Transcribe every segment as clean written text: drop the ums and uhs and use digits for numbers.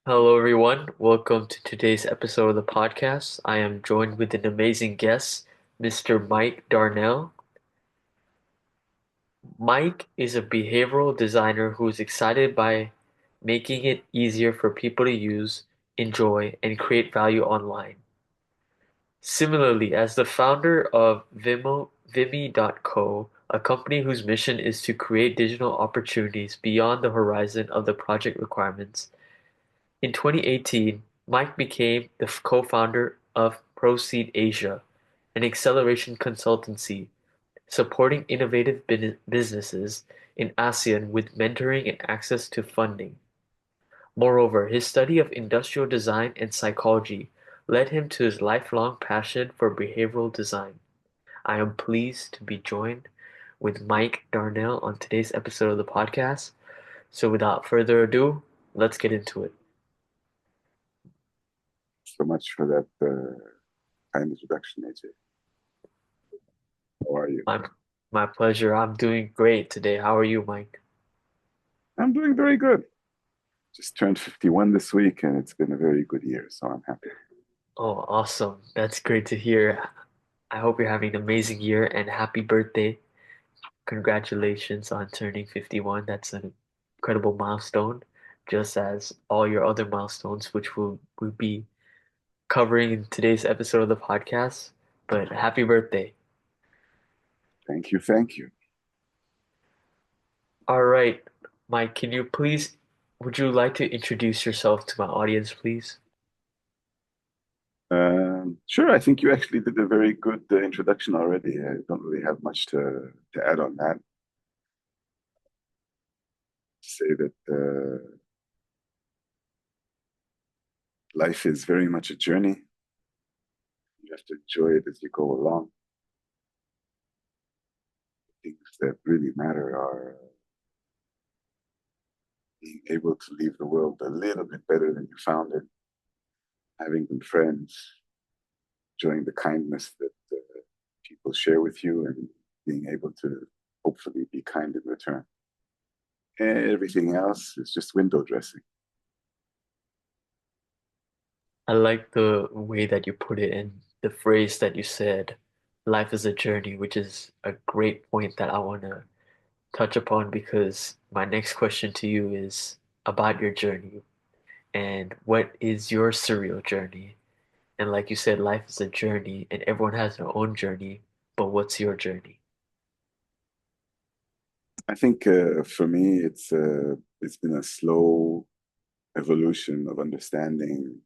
Hello, everyone. Welcome to today's episode of the podcast. I am joined with an amazing guest, Mr. Mike Darnell. Mike is a behavioral designer who is excited by making it easier for people to use, enjoy, and create value online. Similarly, as the founder of Vimy.co, a company whose mission is to create digital opportunities beyond the horizon of the project requirements, in 2018, Mike became the co-founder of Proseed Asia, an acceleration consultancy supporting innovative businesses in ASEAN with mentoring and access to funding. Moreover, his study of industrial design and psychology led him to his lifelong passion for behavioral design. I am pleased to be joined with Mike Darnell on today's episode of the podcast. So without further ado, let's get into it. So much for that kind introduction, AJ. How are you? My my pleasure. I'm doing great today. How are you, Mike? I'm doing very good. Just turned 51 this week, and it's been a very good year, so I'm happy. Oh, awesome. That's great to hear. I hope you're having an amazing year and happy birthday. Congratulations on turning 51. That's an incredible milestone, just as all your other milestones, which we'll be covering in today's episode of the podcast. But happy birthday. Thank you, thank you. All right, Mike, would you like to introduce yourself to my audience, please? Sure, I think you actually did a very good introduction already. I don't really have much to add on that. Say that life is very much a journey. You have to enjoy it as you go along. Things that really matter are being able to leave the world a little bit better than you found it, having good friends, enjoying the kindness that people share with you, and being able to hopefully be kind in return. And everything else is just window dressing. I like the way that you put it and the phrase that you said, life is a journey, which is a great point that I want to touch upon because my next question to you is about your journey and what is your surreal journey? And like you said, life is a journey and everyone has their own journey, but what's your journey? I think for me, it's been a slow evolution of understanding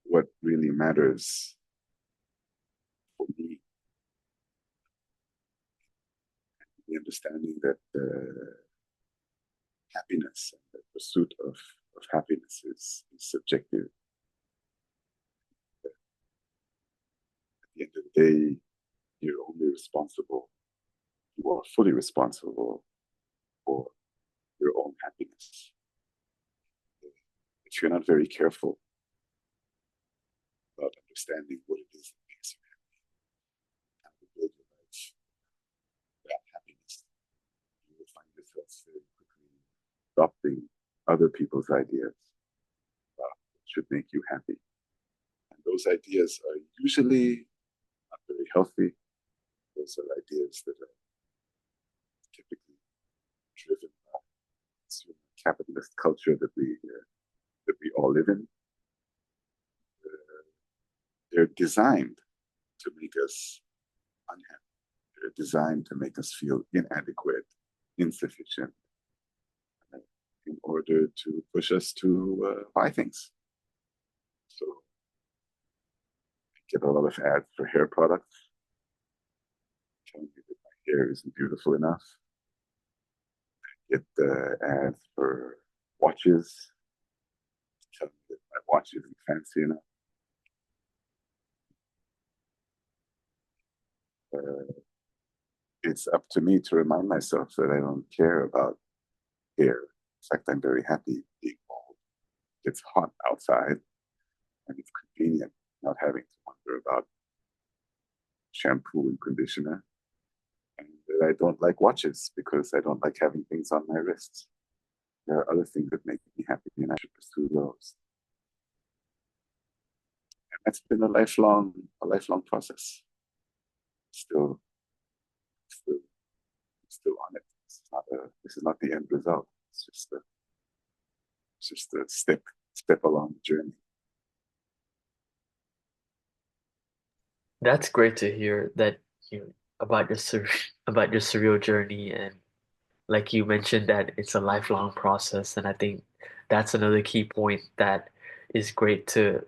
what really matters for me. The understanding that happiness and the pursuit of happiness is subjective. At the end of the day, you're only responsible, you are fully responsible for your own happiness. If you're not very careful about understanding what it is that makes you happy, how to build your life, that happiness, you will find yourself very quickly adopting other people's ideas about what should make you happy. And those ideas are usually not very healthy. Those are ideas that are typically driven by consumer capitalist culture that we all live in. They're designed to make us unhappy. They're designed to make us feel inadequate, insufficient, in order to push us to buy things. So I get a lot of ads for hair products telling me that my hair isn't beautiful enough. I get ads for watches telling me that my watch isn't fancy enough. Uh, it's up to me to remind myself that I don't care about hair. In fact, I'm very happy being bald. It's hot outside and it's convenient not having to wonder about shampoo and conditioner. And I don't like watches because I don't like having things on my wrists. there are other things that make me happy, and I should pursue those. And that's been a lifelong process. Still, still, still on it. This is not the end result. It's just a step along the journey. That's great to hear that you about your about your surreal journey, and like you mentioned that it's a lifelong process, and I think that's another key point that is great to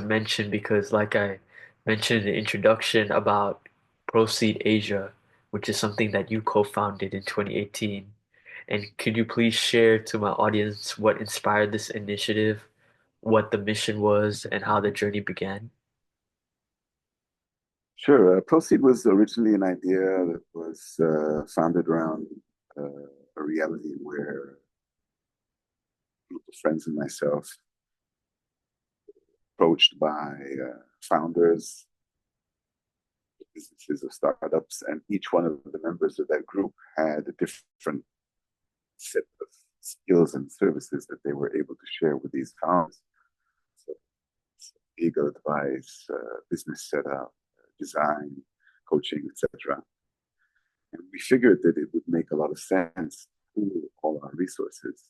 mention because like I mentioned in the introduction about Proseed Asia, which is something that you co-founded in 2018. And could you please share to my audience what inspired this initiative, what the mission was, and how the journey began? Sure. Proceed was originally an idea that was founded around a reality where a group of friends and myself approached by founders of businesses or startups, and each one of the members of that group had a different set of skills and services that they were able to share with these founders. So, legal advice, business setup, design, coaching, etc. And we figured that it would make a lot of sense to pool all our resources,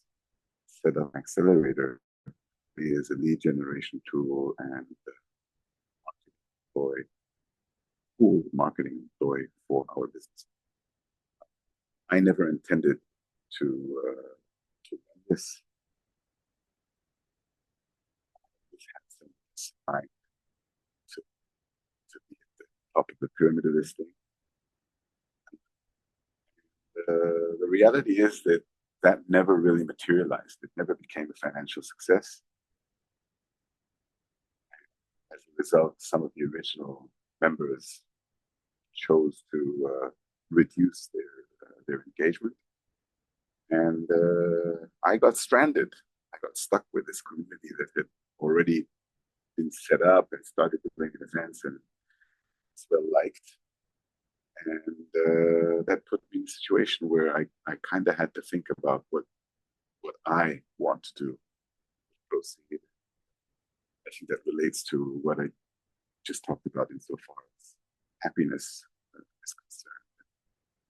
set up an accelerator as a lead generation tool and employ pool marketing employ for our business. I never intended to run this. We had some time to be at the top of the pyramid of this thing. The reality is that that never really materialized. It never became a financial success. As a result, some of the original members chose to reduce their engagement, and I got stranded. I got stuck with this community that had already been set up and started to bring events and it's well liked. And that put me in a situation where I kind of had to think about what I want to do, proceed. I think that relates to what I just talked about insofar as happiness is concerned,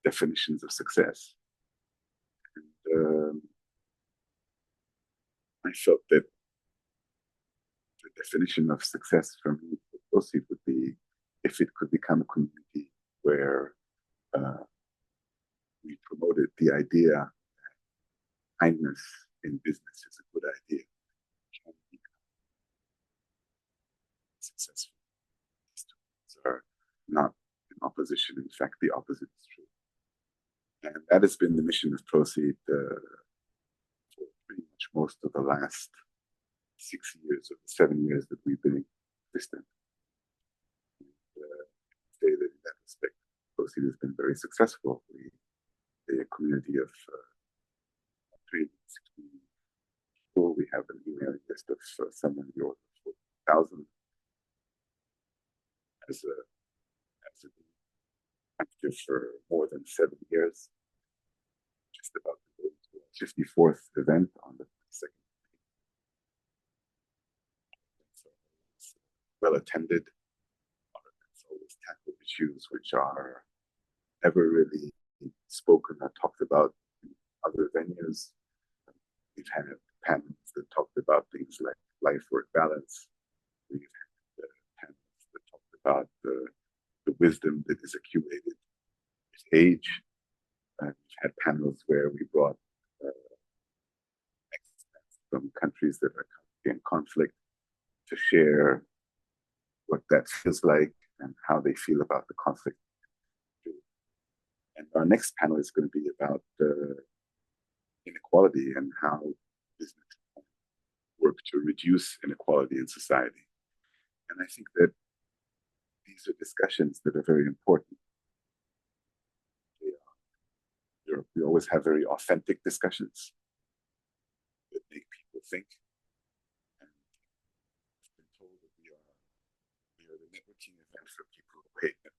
definitions of success. And I felt that the definition of success for me, for Proceed, would be if it could become a community where we promoted the idea that kindness in business is a good idea, can be successful. These two things are not in opposition. In fact, the opposite is true. And that has been the mission of Proceed for pretty much most of the last 6 years or 7 years that we've been existent. And say that in that respect, Proceed has been very successful. A community of 360 people. We have an emailing list of somewhere in the order of 40,000 as a active for more than 7 years. Just about to go to a 54th event on the 22nd. So it's well attended. It's always tackled issues which are never really spoken or talked about in other venues. We've had panels that talked about things like life-work balance. We've had panels that talked about the wisdom that is accumulated with age. We've had panels where we brought experts from countries that are in conflict to share what that feels like and how they feel about the conflict. And our next panel is going to be about inequality and how business can work to reduce inequality in society. And I think that these are discussions that are very important. We always have very authentic discussions that make people think. And I've been told that we are the networking event for people who hate them.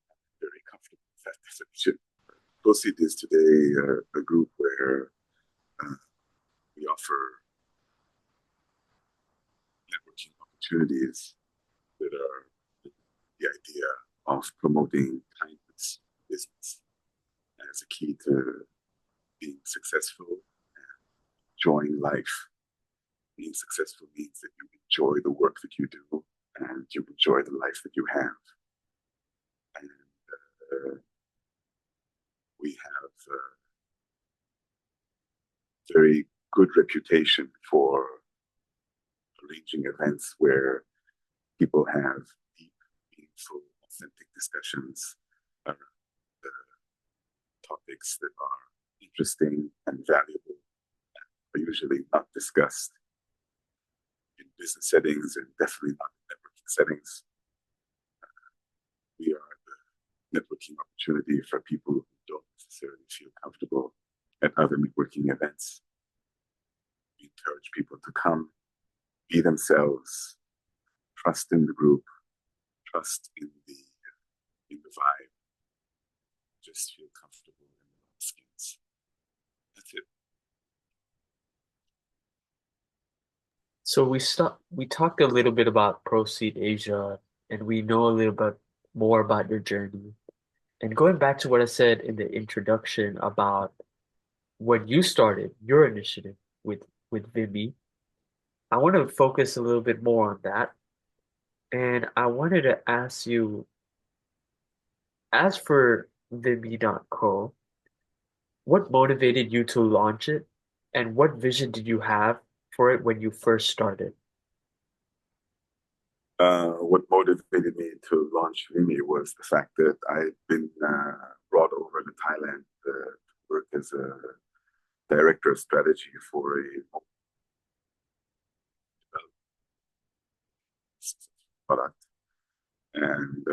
I'm very comfortable with that definition. Proceed is today a group where Uh, we offer networking opportunities that are the idea of promoting kindness in business as a key to being successful and enjoying life. Being successful means that you enjoy the work that you do and you enjoy the life that you have. And we have a very good reputation for arranging events where people have deep, meaningful, authentic discussions around the topics that are interesting and valuable, are usually not discussed in business settings and definitely not in networking settings. We are the networking opportunity for people who don't necessarily feel comfortable at other networking events. We encourage people to come, be themselves, trust in the group, trust in the vibe, just feel comfortable in their own skins. That's it. So we talked a little bit about Proceed Asia, and we know a little bit more about your journey. And going back to what I said in the introduction about when you started your initiative with Vimy, I want to focus a little bit more on that. And I wanted to ask you, as for Vimy.co, what motivated you to launch it, and what vision did you have for it when you first started? What motivated me to launch Vimy was the fact that I'd been brought over to Thailand to work as a director of strategy for a product. And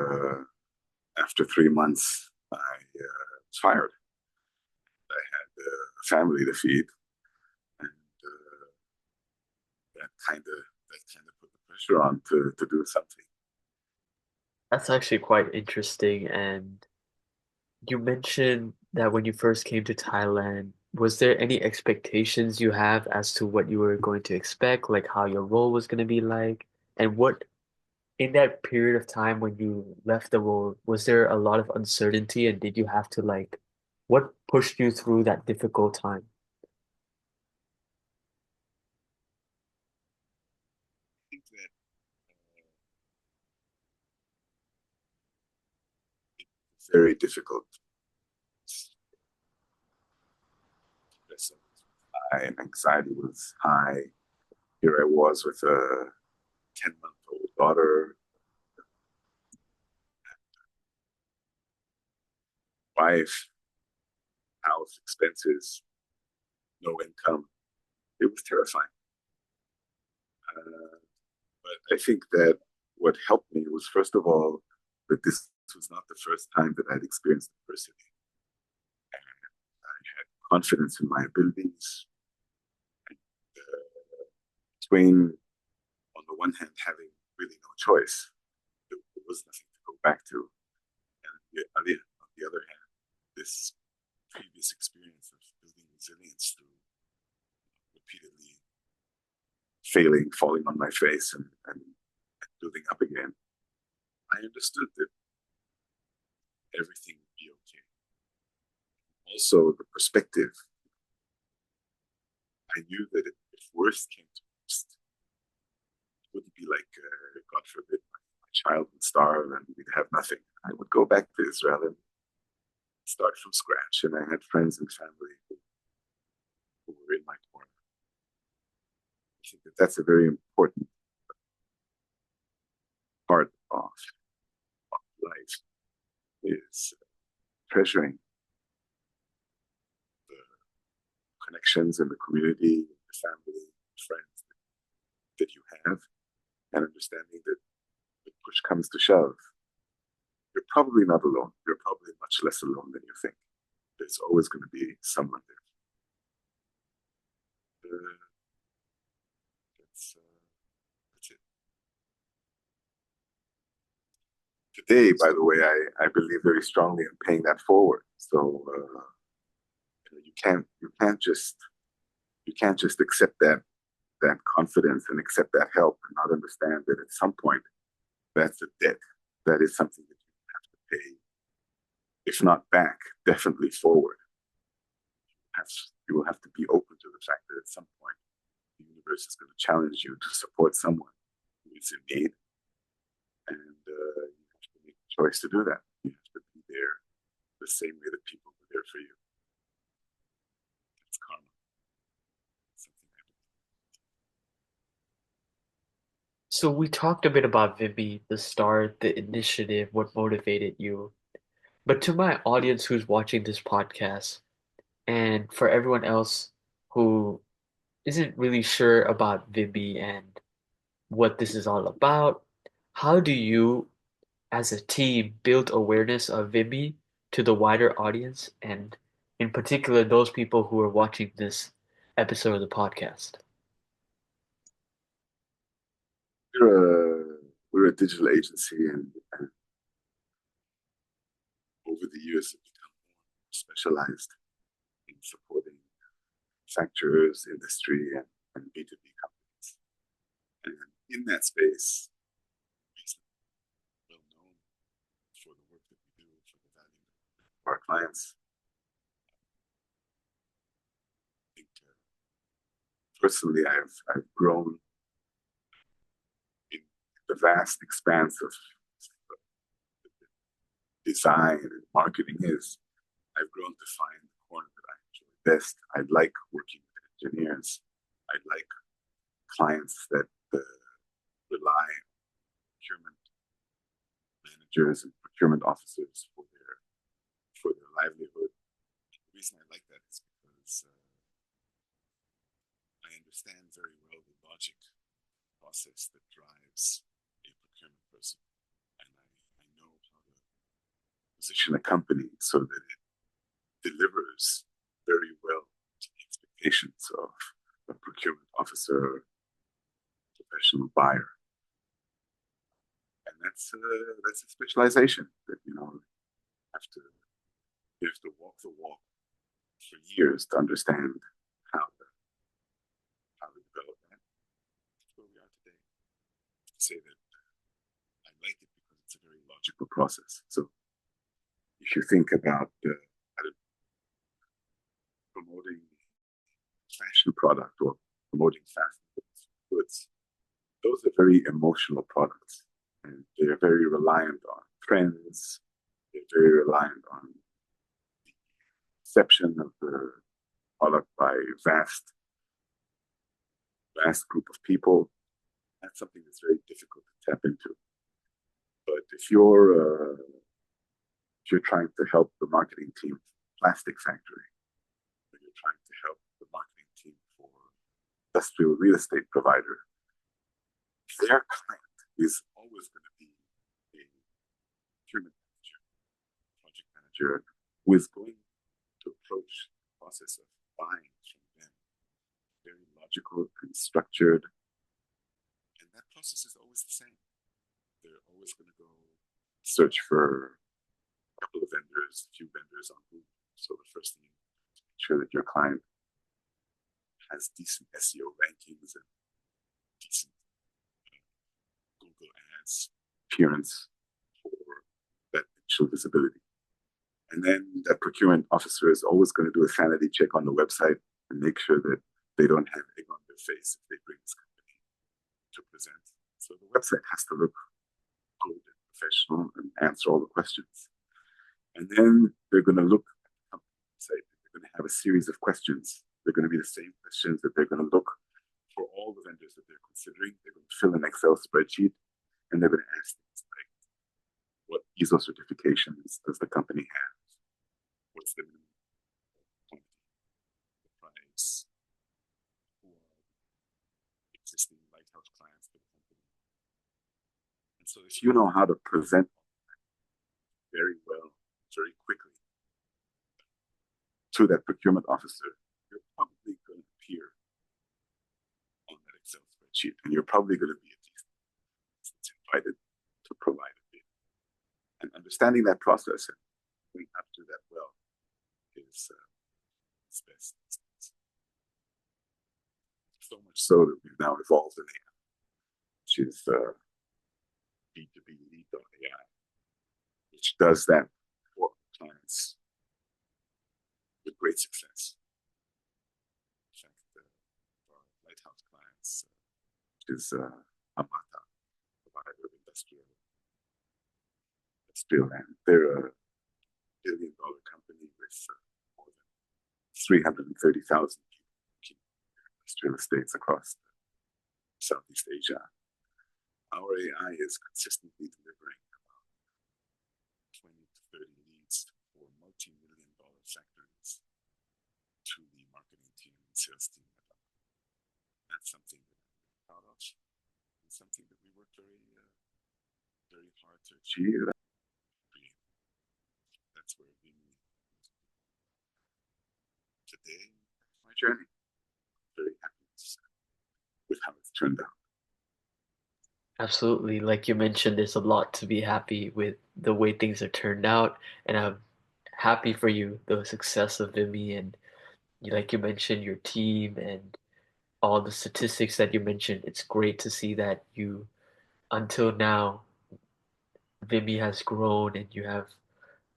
after 3 months, I was fired. I had a family to feed, and that kind of put the pressure on to do something. That's actually quite interesting. And you mentioned that when you first came to Thailand, was there any expectations you have as to what you were going to expect, like how your role was going to be like? And what, in that period of time when you left the role, was there a lot of uncertainty and did you have to like, what pushed you through that difficult time? I think that it's very difficult. My anxiety was high. Here I was with a 10-month-old daughter, wife, house, expenses, no income. It was terrifying. Uh, but I think that what helped me was, first of all, that this was not the first time that I'd experienced adversity. I had confidence in my abilities. Between, on the one hand, having really no choice, there was nothing to go back to, and on the other hand, this previous experience of building resilience through repeatedly failing, falling on my face, and building up again, I understood that everything would be okay. Also, the perspective, I knew that if worst came to worst, it wouldn't be like, God forbid, my child would starve and we'd have nothing. I would go back to Israel and start from scratch. And I had friends and family who were in my corner. I think that that's a very important part of life is treasuring the connections and the community, the family, friends that you have, and understanding that when push comes to shove, you're probably not alone. You're probably much less alone than you think. There's always going to be someone there. Uh, that's it. Today, by the way, I believe very strongly in paying that forward. So you can't just You can't just accept that confidence and accept that help and not understand that at some point that's a debt. That is something that you have to pay, if not back, definitely forward. You will have to be open to the fact that at some point the universe is going to challenge you to support someone who is in need, and you have to make a choice to do that. You have to be there the same way that people were there for you. It's karma. Something I So we talked a bit about Vimby, the start, the initiative, what motivated you. But to my audience who's watching this podcast, and for everyone else who isn't really sure about Vimby and what this is all about, how do you, as a team, build awareness of Vimby to the wider audience, and in particular, those people who are watching this episode of the podcast? we're a digital agency, and over the years have become more specialized in supporting manufacturers, industry, and B2B companies. And in that space, we're well known for the work that we do, for the value of our clients. I think personally, I've grown in the vast expanse of design and marketing is. I've grown to find the corner that I enjoy best. I like working with engineers. I like clients that rely on procurement managers and procurement officers for their livelihood. The reason I like that is because I understand very well the logic process that drives a procurement person, and I know how to position a company so that it delivers very well to the expectations of a procurement officer, professional buyer. And that's a specialization that have to you have to walk the walk for years to understand how to develop that. That's where we are today. To say that I like it because it's a very logical process. So if you think about promoting fashion product or promoting fast goods, those are very emotional products, and they're very reliant on trends. They're very reliant on the perception of the product by vast group of people. That's something that's very difficult to tap into. But if you're trying to help the marketing team plastic factory, or you're trying to help the marketing team for industrial real estate provider, their client is always going to be a procurement manager, project manager, who is going to approach the process of buying from them very logical and structured. And that process is always the same. They're always going to go search for a couple of vendors, a few vendors on Google. So the first thing is to make sure that your client has decent SEO rankings and decent Google Ads appearance for that initial visibility. And then that procurement officer is always going to do a sanity check on the website and make sure that they don't have egg on their face if they bring this company to present. So the website has to look good and professional and answer all the questions. And then they're going to look at the company website. They're going to have a series of questions. They're going to be the same questions that they're going to look for all the vendors that they're considering. They're going to fill an Excel spreadsheet, and they're going to ask things like, what ISO certifications does the company have? What's the minimum quantity, the price, who are existing lighthouse clients for the company? And so if you know how to present very well, very quickly to that procurement officer, you're probably going to appear on that Excel spreadsheet, and you're probably going to be at least invited to provide a bid. And understanding that process and going after that well is best. So much so that we've now evolved an AI, which is B2B lead.ai, which does that for clients with great success. In fact, for our lighthouse clients, which is Amata, provider of industrial land. They're a billion-dollar company with more than 330,000 people industrial estates across Southeast Asia. Our AI is consistently delivering about 20 to 30 leads for multi-million dollar factories to the marketing team and sales team. That's something that I'm proud of, and something that we work very hard to achieve. That's where we today, my journey. Very happy with how it's turned out. Absolutely. Like you mentioned, there's a lot to be happy with the way things are turned out, and I'm happy for you, the success of Vimy, and like you mentioned, your team and all the statistics that you mentioned. It's great to see that you, until now, Vimy has grown and you have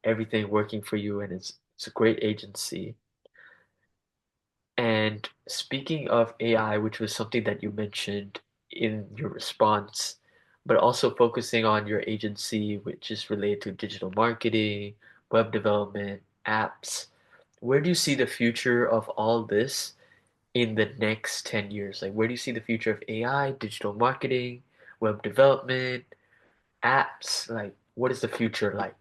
everything working for you, and it's a great agency. And speaking of AI, which was something that you mentioned in your response, but also focusing on your agency, which is related to digital marketing, web development, apps, where do you see the future of all this in the next 10 years? Like, where do you see the future of AI, digital marketing, web development, apps? Like, what is the future like?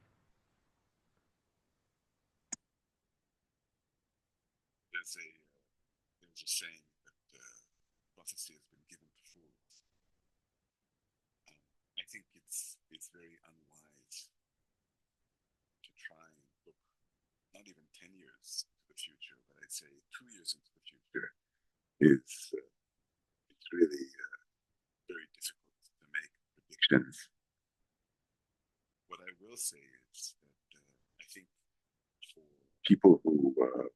There's a saying that prophecy has been given to fools. I think it's very unwise to try and look not even 10 years into the future, but I'd say 2 years into the future is it's really very difficult to make predictions. What I will say is that I think for people who are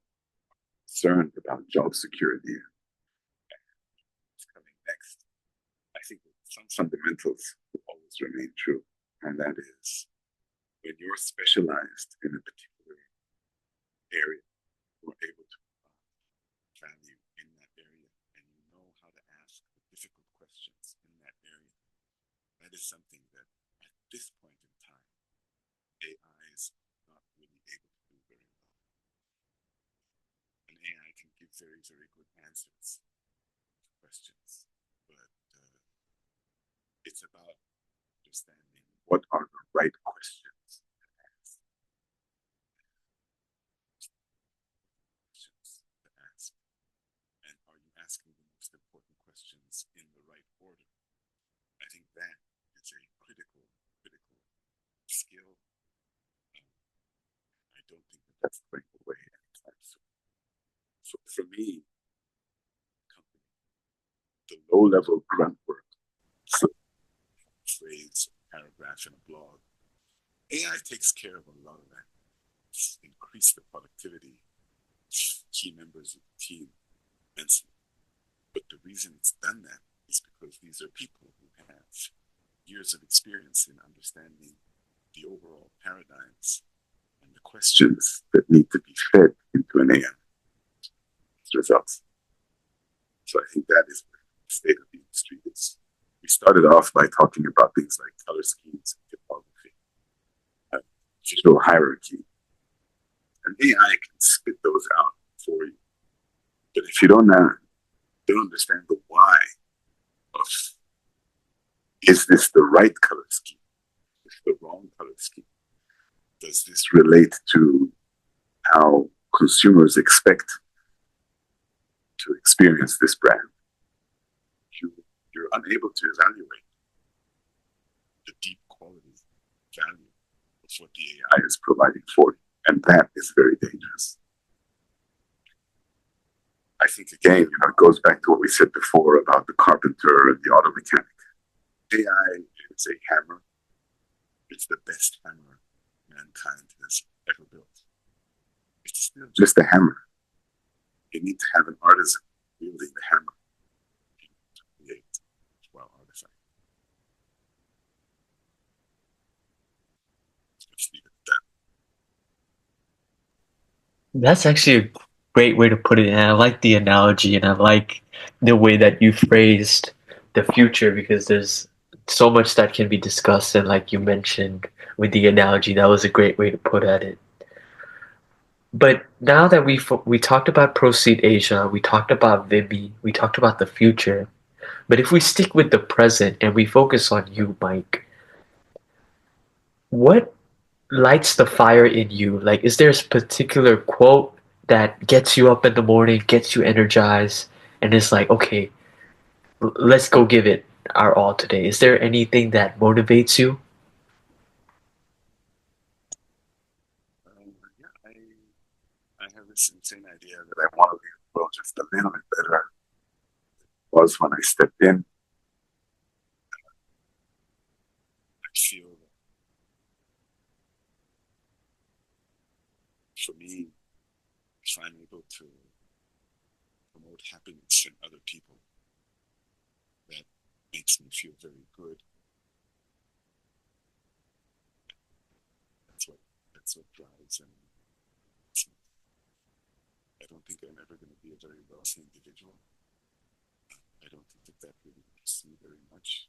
concerned about job security and what's coming next, I think some fundamentals will always remain true, and that is when you're specialized in a particular area, you're able to provide value in that area, and you know how to ask the difficult questions in that area. That is something that at this point in time, AI is not really able to do very well. An AI can give very, very good answers to questions, but it's about understanding what are the right questions to ask. And are you asking the most important questions in the right order? I think that is a critical skill. I don't think that that's going away anytime soon. So for me, the low-level grunt work, so phrase, paragraph in a blog, AI takes care of a lot of that. It's increased the productivity of key members of the team immensely. But the reason it's done that is because these are people who have years of experience in understanding the overall paradigms and the questions that need to be fed into an AI results. So I think that is where the state of the industry is. We started off by talking about things like color schemes, typography, visual hierarchy. And AI can spit those out for you. But if you don't understand the why of is this the right color scheme? Is this the wrong color scheme? Does this relate to how consumers expect to experience this brand? You're unable to evaluate the deep quality value of what the AI is providing for you. And that is very dangerous. I think, again, it goes back to what we said before about the carpenter and the auto mechanic. AI is a hammer. It's the best hammer mankind has ever built. It's still just a hammer. You need to have an artisan wielding the hammer That's actually a great way to put it, and I like the analogy, and I like the way that you phrased the future because there's so much that can be discussed, and like you mentioned with the analogy, that was a great way to put at it. But now that we talked about Proceed Asia, we talked about Vibi, we talked about the future. But if we stick with the present and we focus on you, Mike, what lights the fire in you? Like, is there a particular quote that gets you up in the morning, gets you energized, and it's like, okay, let's go give it our all today? Is there anything that motivates you? Yeah, I have this insane idea that I want to leave the world just a little bit better than it was when I stepped in. I feel that for me, if I'm able to promote happiness in other people, that makes me feel very good. That's what that's what drives and I don't think I'm ever going to be a very wealthy individual. I don't think that that really interests me very much.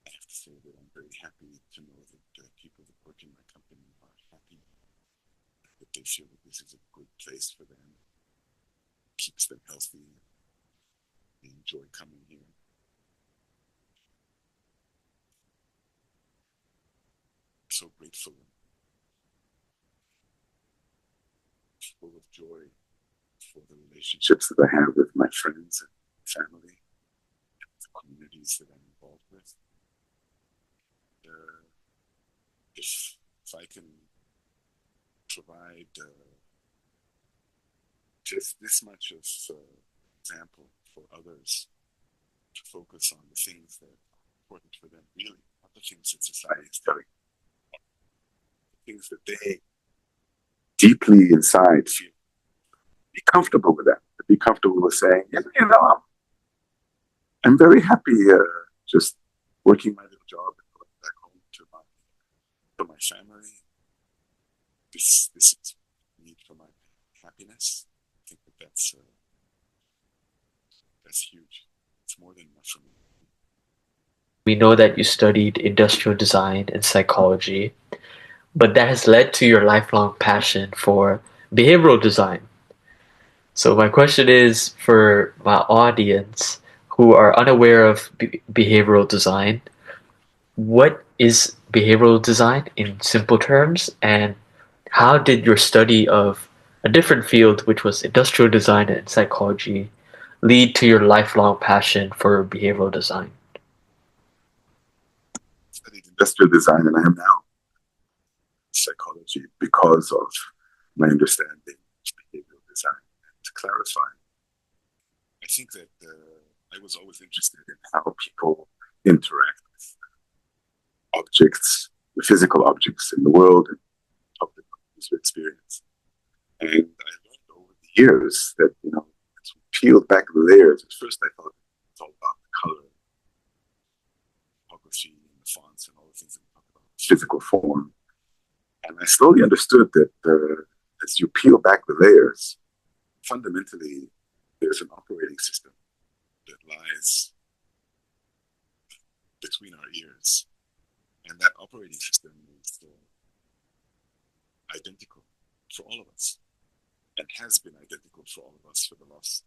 I have to say that I'm very happy to know that people that work in my company are happy, that they feel that this is a good place for them, keeps them healthy, they enjoy coming here. I'm so grateful and full of joy for the relationships that I have with my friends and family, the communities that I'm involved with. Uh, if I can provide just this much of example for others to focus on the things that are important for them, really, not the things that society is telling them, the things that they deeply inside feel. Be comfortable with that. Be comfortable with saying, yeah, I'm very happy just working my little job and going back home to my family. This is need for my happiness. I think that that's huge. It's more than enough for me. We know that you studied industrial design and psychology, but that has led to your lifelong passion for behavioral design. So my question is for my audience who are unaware of behavioral design, what is behavioral design in simple terms, and how did your study of a different field, which was industrial design and psychology, lead to your lifelong passion for behavioral design? I studied industrial design and I am now psychology because of my understanding of behavioral design. And to clarify, I think that I was always interested in how people interact with objects, the physical objects in the world, and how they user experience. And I learned over the years that, as we peeled back the layers, at first I thought it was all about the color, typography, and the fonts, and all the things that we talk about, physical form. And I slowly understood that as you peel back the layers, fundamentally, there's an operating system that lies between our ears. And that operating system is identical for all of us and has been identical for all of us for the last.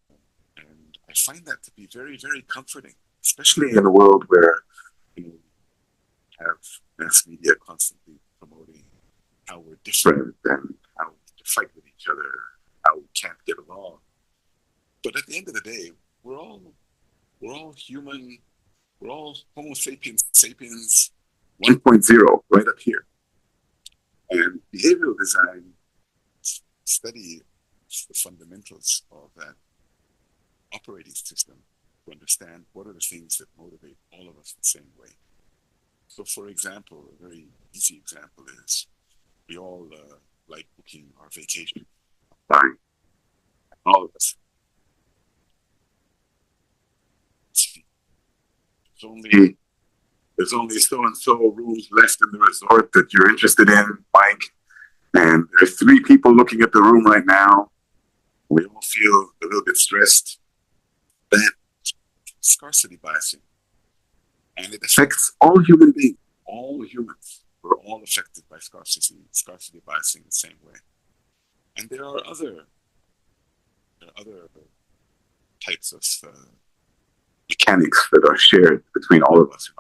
And I find that to be very, very comforting, especially in a world where you have mass media constantly promoting how we're different and how we have to fight with each other, how we can't get along. But at the end of the day, we're all human. We're all Homo sapiens sapiens 1.0 right up here. And behavioral design study the fundamentals of that operating system to understand what are the things that motivate all of us the same way. So, for example, a very easy example is we all like booking our vacation, buying, all of us. There's only there's only so and so rooms left in the resort that you're interested in, Mike. And there are three people looking at the room right now. We all feel a little bit stressed. That scarcity biasing. And it affects all human beings, all humans. We're all affected by scarcity biasing the same way. And there are other types of mechanics that are shared between all of us.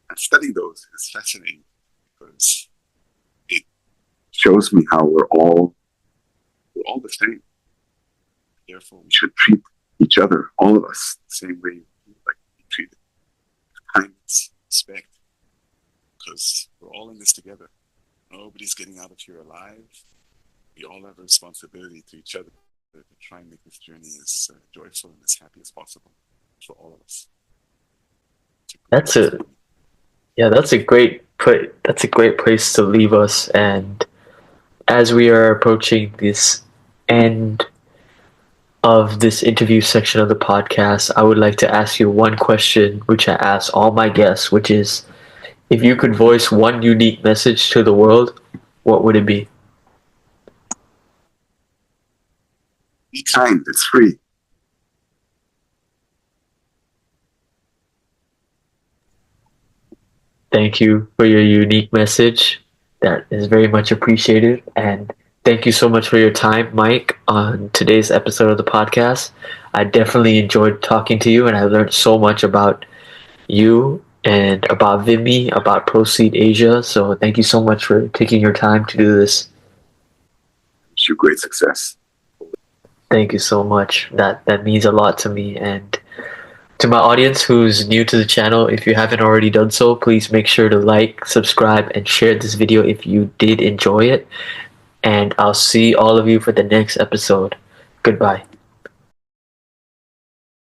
And studying those is fascinating because it shows me how we're all the same. Therefore, we should treat each other, all of us, the same way we like to be treated. Kindness, respect, because we're all in this together. Nobody's getting out of here alive. We all have a responsibility to each other to try and make this journey as joyful and as happy as possible for all of us. That's a yeah, that's a great place to leave us. And as we are approaching this end of this interview section of the podcast, I would like to ask you one question, which I ask all my guests, which is, if you could voice one unique message to the world, what would it be? Be kind, it's free. Thank you for your unique message. That is very much appreciated. And thank you so much for your time, Mike, on today's episode of the podcast. I definitely enjoyed talking to you, and I learned so much about you and about Vimy, about Proseed Asia. So thank you so much for taking your time to do this. Wish you great success. Thank you so much. That means a lot to me. And to my audience who's new to the channel, if you haven't already done so, please make sure to like, subscribe, and share this video if you did enjoy it. And I'll see all of you for the next episode. Goodbye.